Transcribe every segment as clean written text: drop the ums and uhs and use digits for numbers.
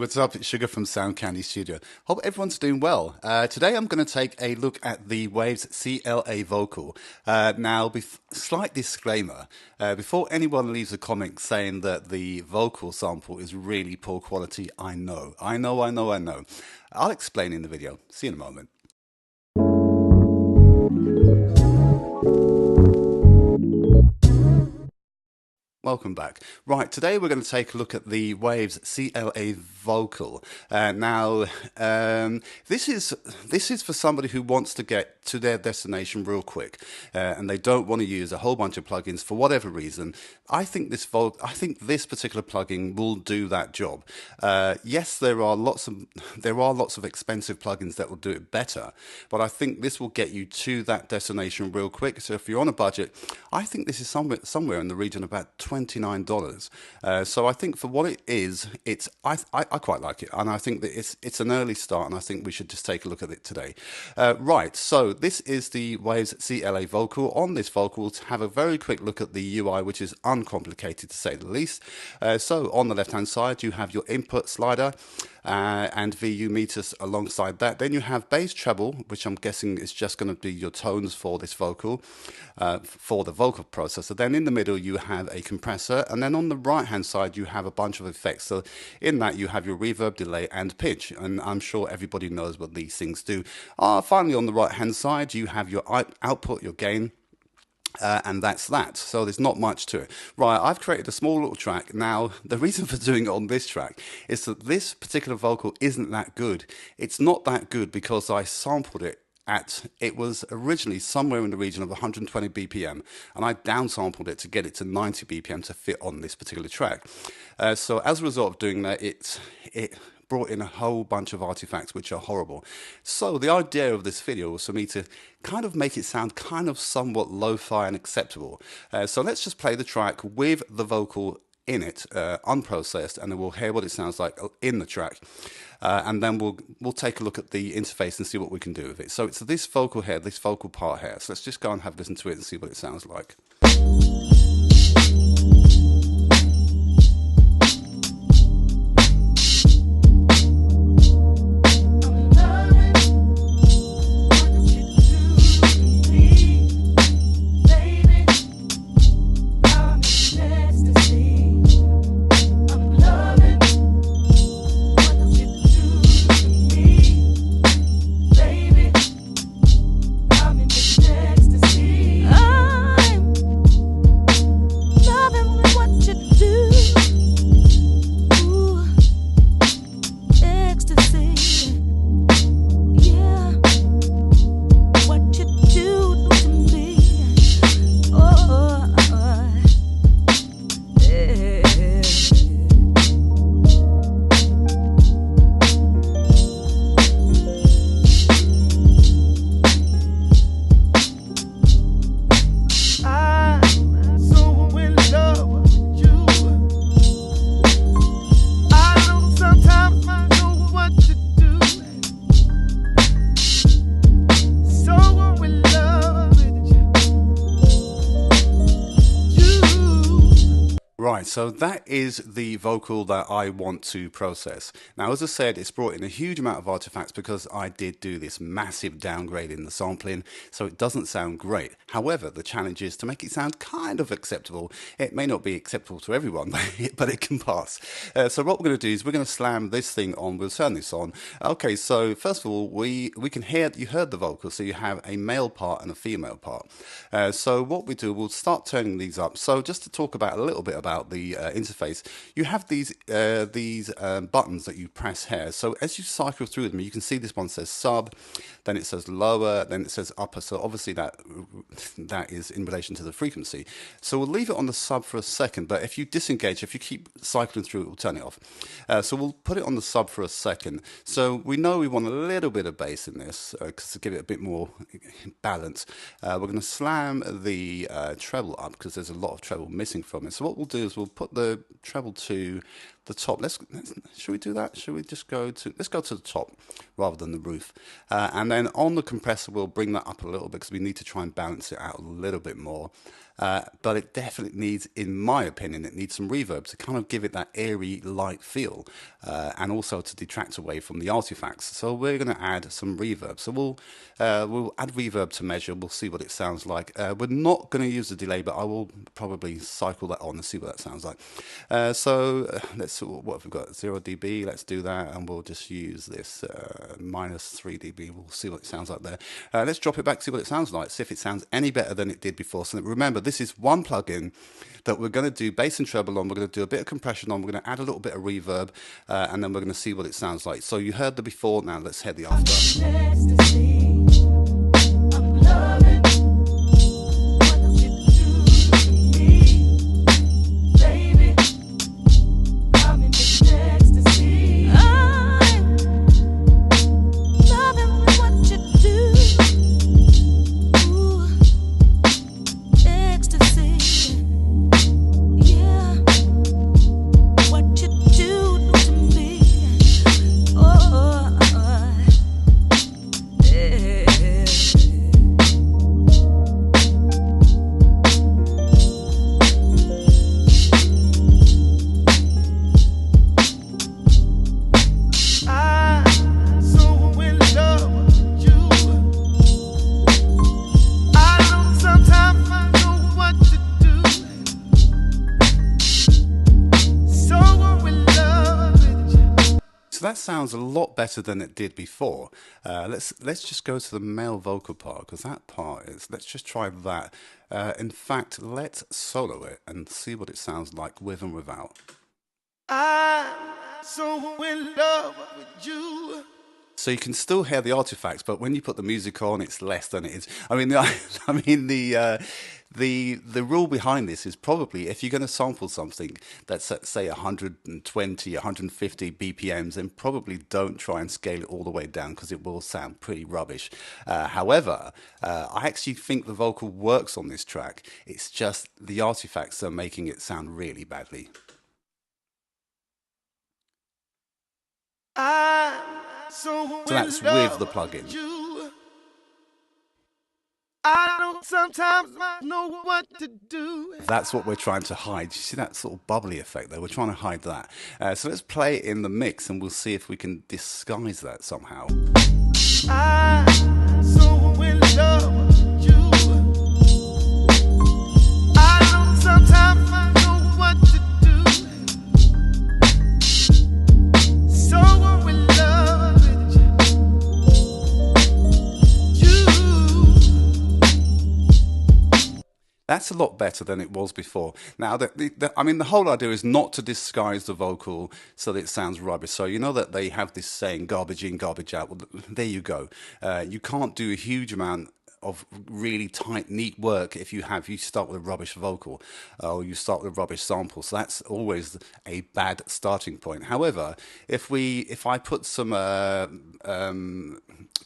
What's up? It's Sugar from Sound Candy Studio. Hope everyone's doing well. Today I'm going to take a look at the Waves CLA vocal. Slight disclaimer, before anyone leaves a comment saying that the vocal sample is really poor quality, I know. I'll explain in the video. See you in a moment. Welcome back. Right, today we're going to take a look at the Waves CLA vocal. This is for somebody who wants to get to their destination real quick, and they don't want to use a whole bunch of plugins for whatever reason. I think this particular plugin will do that job. Yes, there are lots of expensive plugins that will do it better, but I think this will get you to that destination real quick. So if you're on a budget, I think this is somewhere in the region of about $29. So I think for what it is, I quite like it, and I think that it's an early start, and I think we should just take a look at it today. Right, so this is the Waves CLA vocal. On this vocal, we'll have a very quick look at the UI, which is uncomplicated to say the least. So on the left hand side, you have your input slider and VU meters alongside that. Then you have bass treble, which I'm guessing is just going to be your tones for this vocal, for the vocal processor. Then in the middle you have a compressor, and then on the right hand side you have a bunch of effects. So in that you have your reverb, delay and pitch, and I'm sure everybody knows what these things do. Finally, on the right hand side you have your output, your gain. And that's that. So there's not much to it. Right, I've created a small little track. Now, the reason for doing it on this track is that this particular vocal isn't that good. It's not that good because I sampled it it was originally somewhere in the region of 120 BPM, and I downsampled it to get it to 90 BPM to fit on this particular track. So as a result of doing that, it brought in a whole bunch of artifacts which are horrible. So the idea of this video was for me to kind of make it sound kind of somewhat lo-fi and acceptable. So let's just play the track with the vocal in it, unprocessed, and then we'll hear what it sounds like in the track. And then we'll take a look at the interface and see what we can do with it. So it's this vocal here, this vocal part here. So let's just go and have a listen to it and see what it sounds like. Right, so that is the vocal that I want to process. Now, as I said, it's brought in a huge amount of artifacts because I did do this massive downgrade in the sampling, so it doesn't sound great. However, the challenge is to make it sound kind of acceptable. It may not be acceptable to everyone, but it can pass. So what we're going to do is we're going to slam this thing on. We'll turn this on. Okay, so first of all, we can hear, you heard the vocal, so you have a male part and a female part. So what we do, we'll start turning these up. So just to talk about a little bit about the interface, you have these buttons that you press here. So as you cycle through them, you can see this one says sub, then it says lower, then it says upper. So obviously that is in relation to the frequency. So we'll leave it on the sub for a second, but if you disengage, if you keep cycling through it, we'll turn it off. So we'll put it on the sub for a second. So we know we want a little bit of bass in this to give it a bit more balance. We're going to slam the treble up because there's a lot of treble missing from it. So what we'll do is we'll put the treble to the top. Should we do that? Should we just let's go to the top rather than the roof. And then on the compressor, we'll bring that up a little bit because we need to try and balance it out a little bit more. But it definitely needs, in my opinion, it needs some reverb to kind of give it that airy, light feel, and also to detract away from the artifacts. So we're going to add some reverb. So we'll add reverb to measure. We'll see what it sounds like. We're not going to use the delay, but I will probably cycle that on and see what that sounds like. Let's, what have we got? 0 dB. Let's do that, and we'll just use this minus 3 dB. We'll see what it sounds like there. Let's drop it back, see what it sounds like, see if it sounds any better than it did before. So remember, this is one plugin that we're going to do bass and treble on. We're going to do a bit of compression on. We're going to add a little bit of reverb, and then we're going to see what it sounds like. So you heard the before. Now let's hear the after. So that sounds a lot better than it did before. Let's just go to the male vocal part, because that part is, let's just try that. In fact, let's solo it and see what it sounds like with and without. I'm so in love with you. So you can still hear the artifacts, but when you put the music on, it's less than it is. I mean, the rule behind this is probably if you're going to sample something that's at, say, 120, 150 BPMs, then probably don't try and scale it all the way down because it will sound pretty rubbish. However, I actually think the vocal works on this track. It's just the artifacts are making it sound really badly. So that's with the plugin. I don't sometimes know what to do. That's what we're trying to hide. You see that sort of bubbly effect there? We're trying to hide that. So let's play it in the mix and we'll see if we can disguise that somehow. I'm so in love with you. I don't sometimes know what to do. So in love with you. That's a lot better than it was before. Now, I mean, the whole idea is not to disguise the vocal so that it sounds rubbish. So you know that they have this saying, garbage in, garbage out. Well, there you go. You can't do a huge amount of really tight, neat work if you start with a rubbish vocal or you start with a rubbish sample. So that's always a bad starting point. However, if I put some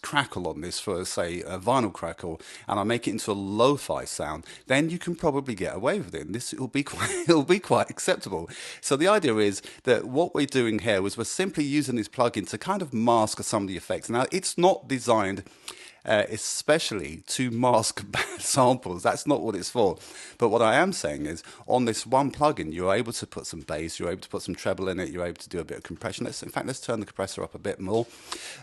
crackle on this for, say, a vinyl crackle, and I make it into a lo-fi sound, then you can probably get away with it. And it'll be quite acceptable. So the idea is that what we're doing here is we're simply using this plugin to kind of mask some of the effects. Now, it's not designed especially to mask bad samples. That's not what it's for. But what I am saying is, on this one plugin, you're able to put some bass, you're able to put some treble in it, you're able to do a bit of compression. In fact, let's turn the compressor up a bit more.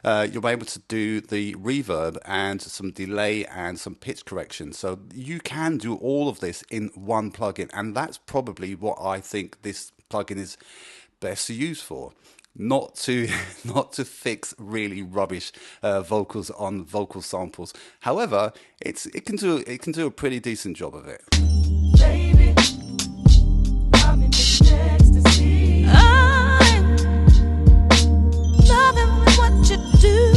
You're able to do the reverb and some delay and some pitch correction. So you can do all of this in one plugin, and that's probably what I think this plugin is best to use for. Not to fix really rubbish vocals on vocal samples. However, it can do a pretty decent job of it. Baby, I'm in this ecstasy. I'm loving what you do.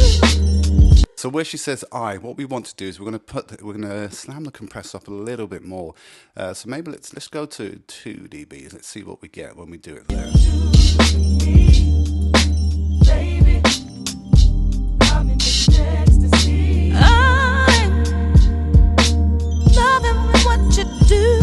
So where she says "I," what we want to do is we're going to slam the compressor up a little bit more. So maybe let's go to 2 dB. Let's see what we get when we do it there. Baby, I'm in this ecstasy. I'm loving what you do.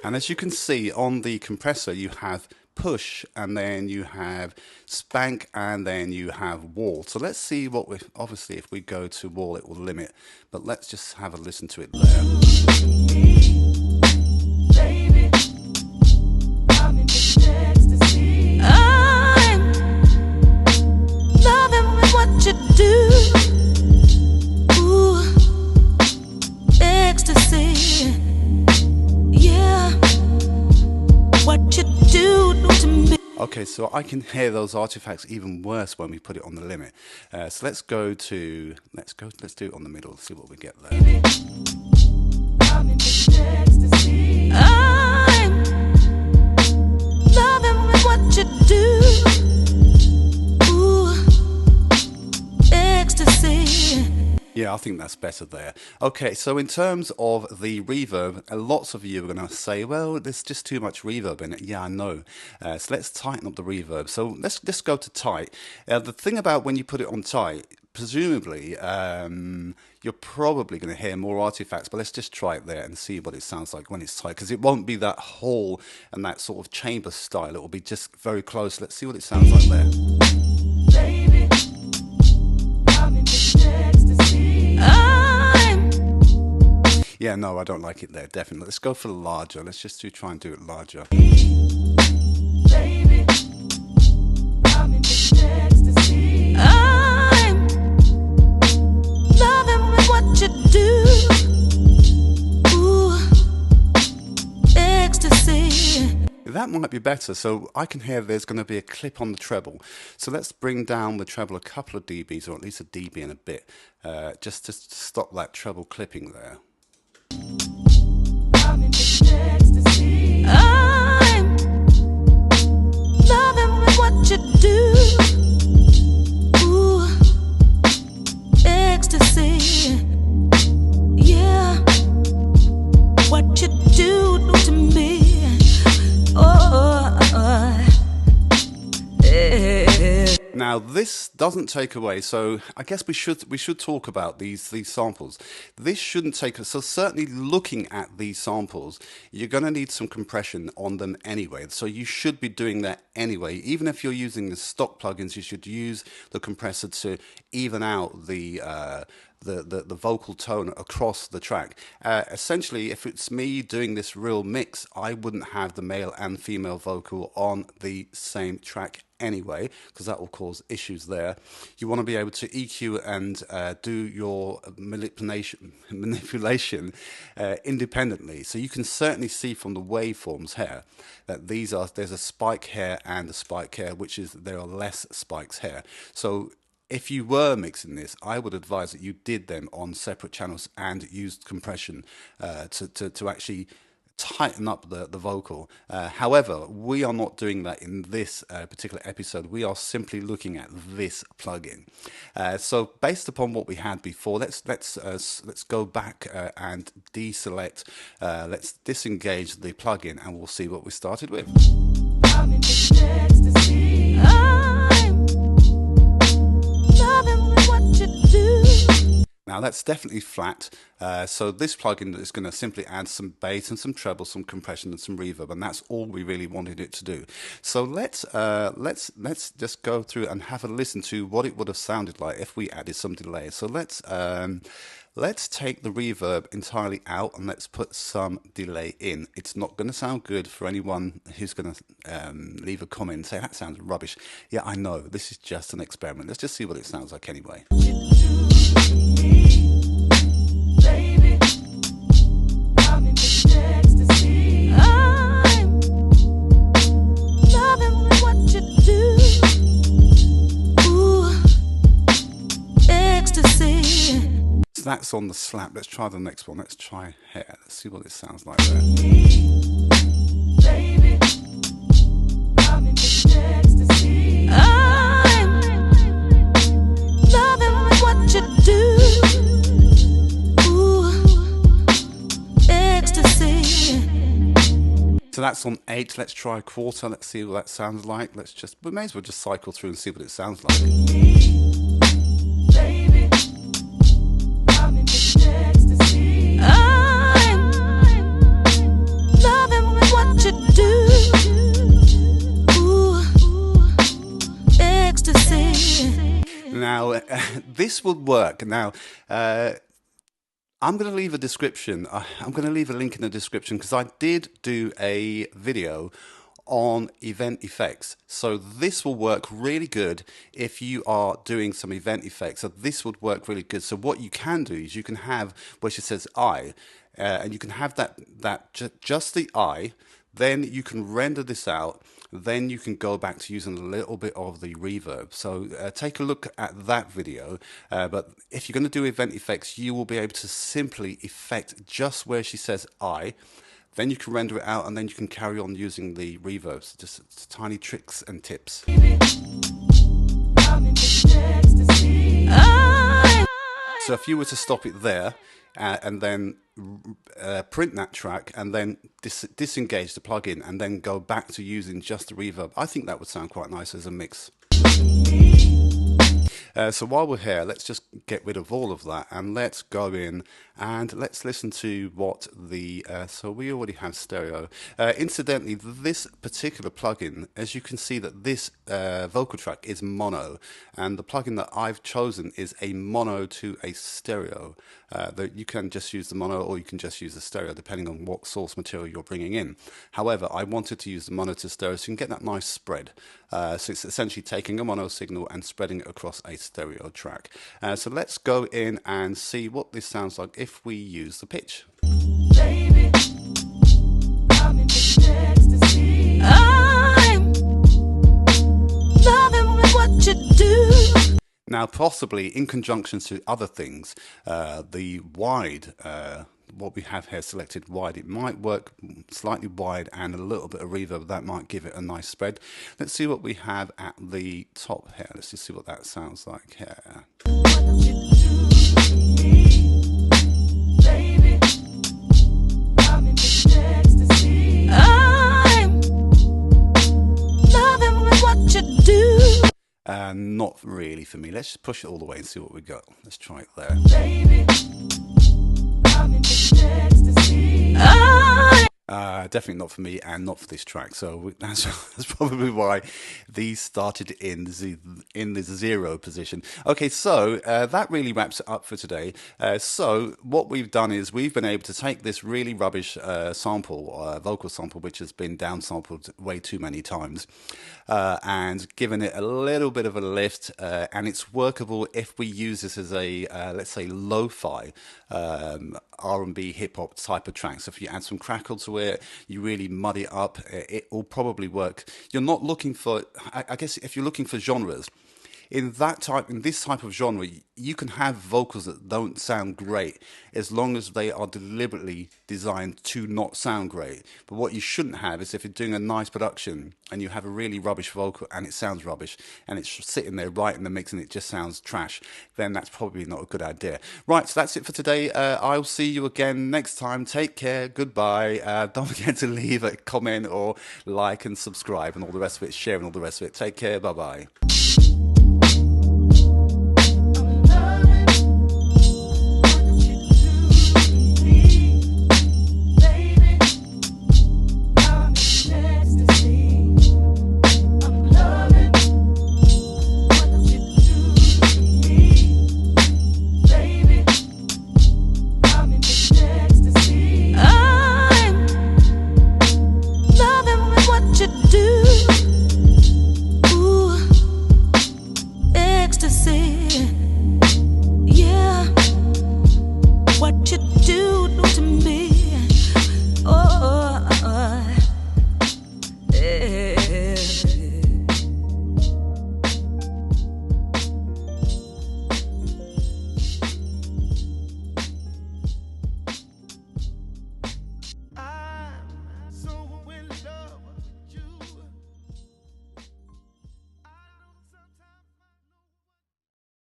And as you can see on the compressor, you have push, and then you have spank, and then you have wall. So let's see what we, obviously if we go to wall it will limit, but let's just have a listen to it there. Baby, I'm in this ecstasy. I'm loving what you do. Ooh, ecstasy. Yeah, what you do to me. Okay, so I can hear those artifacts even worse when we put it on the limit. So let's do it on the middle, see what we get there. Baby, I'm in this ecstasy. I'm loving what you do. Ooh, ecstasy. Yeah, I think that's better there. Okay, so in terms of the reverb, lots of you are going to say, well, there's just too much reverb in it. Yeah, I know. So let's tighten up the reverb. So let's just go to tight. The thing about when you put it on tight, presumably you're probably going to hear more artifacts, but let's just try it there and see what it sounds like when it's tight, because it won't be that hall and that sort of chamber style. It will be just very close. Let's see what it sounds like there. Baby, I'm in this ecstasy. Yeah, no, I don't like it there, definitely. Let's go for the larger. Let's just try and do it larger. Baby, I'm in this ecstasy. I'm loving what you do. Ooh, ecstasy. That might be better. So I can hear there's going to be a clip on the treble. So let's bring down the treble a couple of dBs, or at least a dB and a bit, just to stop that treble clipping there. I'm in this ecstasy. I'm loving what you do. Ooh, ecstasy. Yeah, what you do to me. Now this doesn't take away, so I guess we should talk about these samples. This shouldn't take us. So certainly looking at these samples, you're going to need some compression on them anyway. So you should be doing that anyway. Even if you're using the stock plugins, you should use the compressor to even out the vocal tone across the track. Essentially, if it's me doing this real mix, I wouldn't have the male and female vocal on the same track anyway, because that will cause issues there. You want to be able to EQ and do your manipulation independently. So you can certainly see from the waveforms here that there's a spike here and a spike here, which is there are less spikes here. So if you were mixing this, I would advise that you did them on separate channels and used compression to actually tighten up the vocal. However, we are not doing that in this particular episode. We are simply looking at this plugin. So based upon what we had before, let's go back and deselect. Let's disengage the plugin, and we'll see what we started with. I'm in this ecstasy. I'm loving what you do. Now that's definitely flat, so this plugin is going to simply add some bass and some treble, some compression and some reverb, and that's all we really wanted it to do. So let's just go through and have a listen to what it would have sounded like if we added some delay. So let's take the reverb entirely out and let's put some delay in. It's not going to sound good for anyone who's going to leave a comment and say that sounds rubbish. Yeah, I know, this is just an experiment. Let's just see what it sounds like anyway. Baby, I'm in this ecstasy. I'm loving what you do. Ooh, ecstasy. So that's on the slap. Let's try the next one. Let's try here. Let's see what it sounds like there. Baby, I'm in this ecstasy. I'm loving what you do. So that's on 8. Let's try a quarter. Let's see what that sounds like. We may as well just cycle through and see what it sounds like. Baby, I'm in this ecstasy. I'm loving ecstasy. Now, this would work. Now, I'm going to leave a description. I'm going to leave a link in the description because I did do a video on event effects. So this will work really good if you are doing some event effects. So this would work really good. So what you can do is you can have where she says I, and you can have just the I. Then you can render this out. Then you can go back to using a little bit of the reverb. So take a look at that video. But if you're going to do event effects, you will be able to simply effect just where she says I. Then you can render it out, and then you can carry on using the reverbs. Just tiny tricks and tips. So if you were to stop it there and then print that track and then disengage the plugin and then go back to using just the reverb, I think that would sound quite nice as a mix. So while we're here, let's just get rid of all of that and let's go in and let's listen to what the, so we already have stereo. Incidentally, this particular plugin, as you can see that this vocal track is mono, and the plugin that I've chosen is a mono to a stereo. That you can just use the mono or you can just use the stereo depending on what source material you're bringing in. However, I wanted to use the mono to stereo so you can get that nice spread. So it's essentially taking a mono signal and spreading it across a stereo track. So let's go in and see what this sounds like if we use the pitch. Baby, I'm in ecstasy. I'm loving what you do. Now, possibly in conjunction to other things, the wide, what we have here selected wide, it might work slightly wide and a little bit of reverb. That might give it a nice spread. Let's see what we have at the top here. Let's just see what that sounds like here. What does it do to me? Baby, I'm in ecstasy. I'm loving what you do. Not really for me. Let's just push it all the way and see what we got. Let's try it there. Baby, I'm in ecstasy. Definitely not for me and not for this track. So that's probably why these started in the zero position. Okay, so that really wraps it up for today. So what we've done is we've been able to take this really rubbish sample, vocal sample, which has been downsampled way too many times, and given it a little bit of a lift, and it's workable if we use this as a let's say lo-fi R&B hip hop type of track. So if you add some crackle to it, you really muddy it up, it will probably work. You're not looking for, I guess if you're looking for genres, in this type of genre, you can have vocals that don't sound great as long as they are deliberately designed to not sound great. But what you shouldn't have is if you're doing a nice production and you have a really rubbish vocal and it sounds rubbish and it's sitting there right in the mix and it just sounds trash, then that's probably not a good idea. Right, so that's it for today. I'll see you again next time. Take care. Goodbye. Don't forget to leave a comment or like and subscribe and all the rest of it, share and all the rest of it. Take care. Bye-bye.